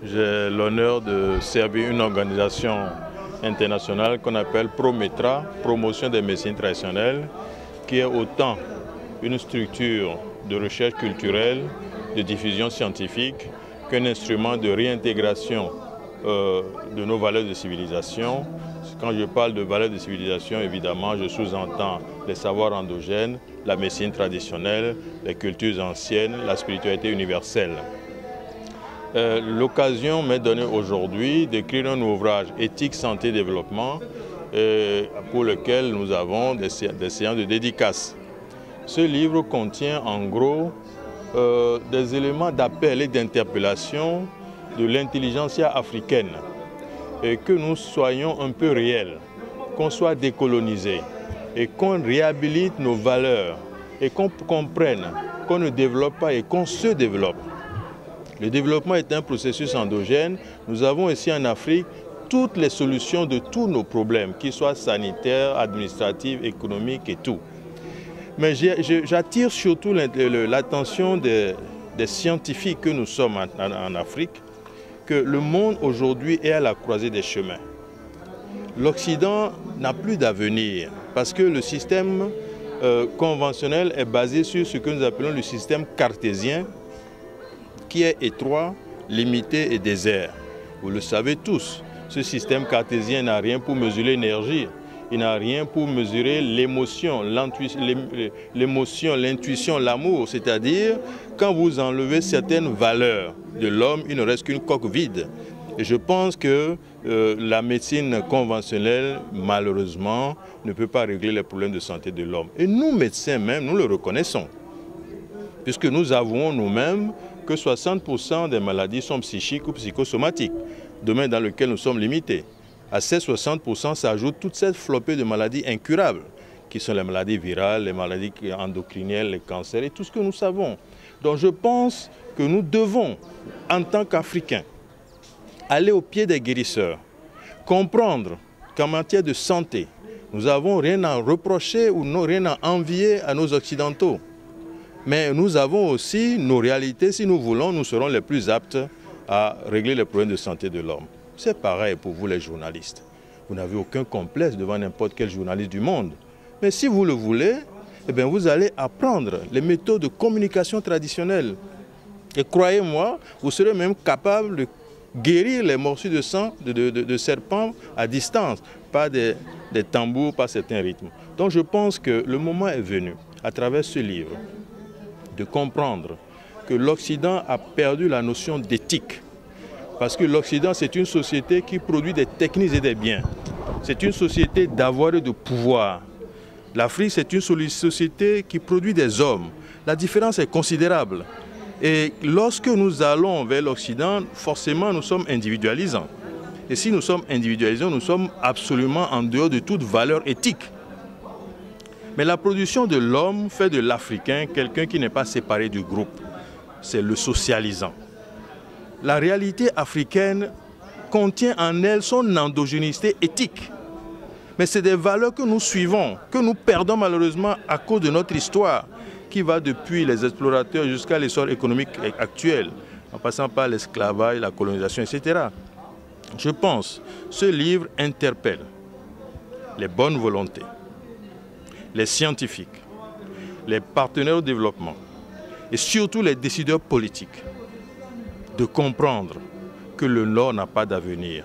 J'ai l'honneur de servir une organisation internationale qu'on appelle ProMetra, Promotion des médecines traditionnelles, qui est autant une structure de recherche culturelle, de diffusion scientifique, qu'un instrument de réintégration de nos valeurs de civilisation. Quand je parle de valeurs de civilisation, évidemment, je sous-entends les savoirs endogènes, la médecine traditionnelle, les cultures anciennes, la spiritualité universelle. L'occasion m'est donnée aujourd'hui d'écrire un ouvrage éthique, santé, développement pour lequel nous avons des séances de dédicaces. Ce livre contient en gros des éléments d'appel et d'interpellation de l'intelligentsia africaine et que nous soyons un peu réels, qu'on soit décolonisés et qu'on réhabilite nos valeurs et qu'on comprenne qu'on ne développe pas et qu'on se développe. Le développement est un processus endogène. Nous avons ici en Afrique toutes les solutions de tous nos problèmes, qu'ils soient sanitaires, administratifs, économiques et tout. Mais j'attire surtout l'attention des scientifiques que nous sommes en Afrique, que le monde aujourd'hui est à la croisée des chemins. L'Occident n'a plus d'avenir parce que le système conventionnel est basé sur ce que nous appelons le système cartésien, qui est étroit, limité et désert. Vous le savez tous, ce système cartésien n'a rien pour mesurer l'énergie, il n'a rien pour mesurer l'émotion, l'intuition, l'amour. C'est-à-dire, quand vous enlevez certaines valeurs de l'homme, il ne reste qu'une coque vide. Et je pense que la médecine conventionnelle, malheureusement, ne peut pas régler les problèmes de santé de l'homme. Et nous, médecins même, nous le reconnaissons. Puisque nous avouons nous-mêmes que 60% des maladies sont psychiques ou psychosomatiques, domaine dans lequel nous sommes limités. À ces 60% s'ajoute toute cette flopée de maladies incurables, qui sont les maladies virales, les maladies endocriniennes, les cancers et tout ce que nous savons. Donc je pense que nous devons, en tant qu'Africains, aller au pied des guérisseurs, comprendre qu'en matière de santé, nous n'avons rien à reprocher ou rien à envier à nos Occidentaux. Mais nous avons aussi nos réalités. Si nous voulons, nous serons les plus aptes à régler les problèmes de santé de l'homme. C'est pareil pour vous les journalistes. Vous n'avez aucun complexe devant n'importe quel journaliste du monde. Mais si vous le voulez, eh bien vous allez apprendre les méthodes de communication traditionnelles. Et croyez-moi, vous serez même capable de guérir les morsures de sang de serpents à distance, pas des tambours, pas certains rythmes. Donc je pense que le moment est venu, à travers ce livre, de comprendre que l'Occident a perdu la notion d'éthique. Parce que l'Occident, c'est une société qui produit des techniques et des biens. C'est une société d'avoir et de pouvoir. L'Afrique, c'est une société qui produit des hommes. La différence est considérable. Et lorsque nous allons vers l'Occident, forcément, nous sommes individualisants. Et si nous sommes individualisants, nous sommes absolument en dehors de toute valeur éthique. Mais la production de l'homme fait de l'Africain quelqu'un qui n'est pas séparé du groupe. C'est le socialisant. La réalité africaine contient en elle son endogénéité éthique. Mais c'est des valeurs que nous suivons, que nous perdons malheureusement à cause de notre histoire, qui va depuis les explorateurs jusqu'à l'essor économique actuel, en passant par l'esclavage, la colonisation, etc. Je pense que ce livre interpelle les bonnes volontés, les scientifiques, les partenaires au développement et surtout les décideurs politiques de comprendre que le Nord n'a pas d'avenir,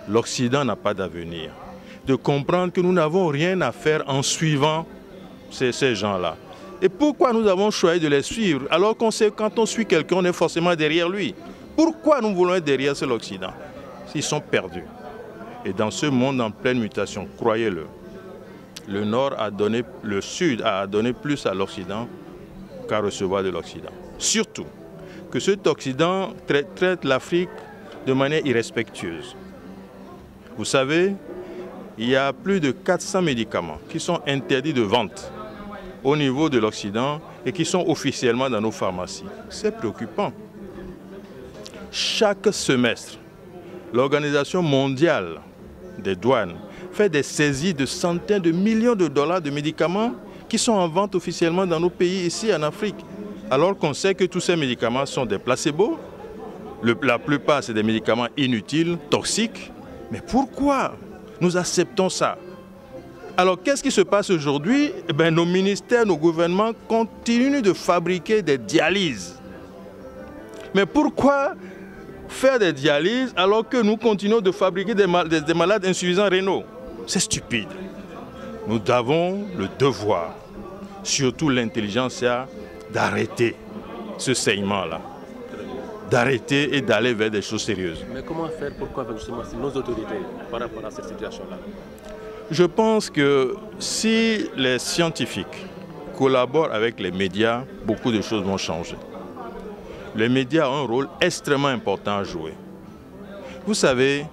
l'Occident n'a pas d'avenir, de comprendre que nous n'avons rien à faire en suivant ces gens-là. Et pourquoi nous avons choisi de les suivre alors qu'on sait que quand on suit quelqu'un, on est forcément derrière lui? Pourquoi nous voulons être derrière l'Occident? Ils sont perdus. Et dans ce monde en pleine mutation, croyez-le, le Nord a donné, le Sud a donné plus à l'Occident qu'à recevoir de l'Occident. Surtout que cet Occident traite l'Afrique de manière irrespectueuse. Vous savez, il y a plus de 400 médicaments qui sont interdits de vente au niveau de l'Occident et qui sont officiellement dans nos pharmacies. C'est préoccupant. Chaque semestre, l'Organisation mondiale des douanes fait des saisies de centaines de millions de dollars de médicaments qui sont en vente officiellement dans nos pays ici en Afrique. Alors qu'on sait que tous ces médicaments sont des placebos, La plupart, c'est des médicaments inutiles, toxiques. Mais pourquoi nous acceptons ça? Alors, qu'est-ce qui se passe aujourd'hui? Eh bien, nos ministères, nos gouvernements continuent de fabriquer des dialyses. Mais pourquoi faire des dialyses alors que nous continuons de fabriquer des malades insuffisants rénaux? C'est stupide. Nous avons le devoir, surtout l'intelligentsia, d'arrêter ce saignement-là. D'arrêter et d'aller vers des choses sérieuses. Mais comment faire pour convaincre justement nos autorités par rapport à cette situation-là? Je pense que si les scientifiques collaborent avec les médias, beaucoup de choses vont changer. Les médias ont un rôle extrêmement important à jouer. Vous savez,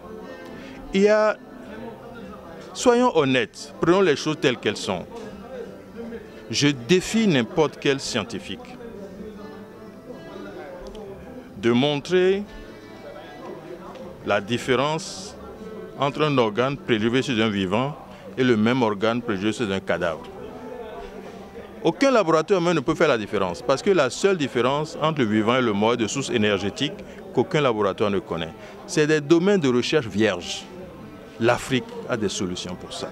soyons honnêtes, prenons les choses telles qu'elles sont. Je défie n'importe quel scientifique de montrer la différence entre un organe prélevé chez un vivant et le même organe prélevé chez un cadavre. Aucun laboratoire humain ne peut faire la différence parce que la seule différence entre le vivant et le mort est de source énergétique qu'aucun laboratoire ne connaît. C'est des domaines de recherche vierges. L'Afrique a des solutions pour ça.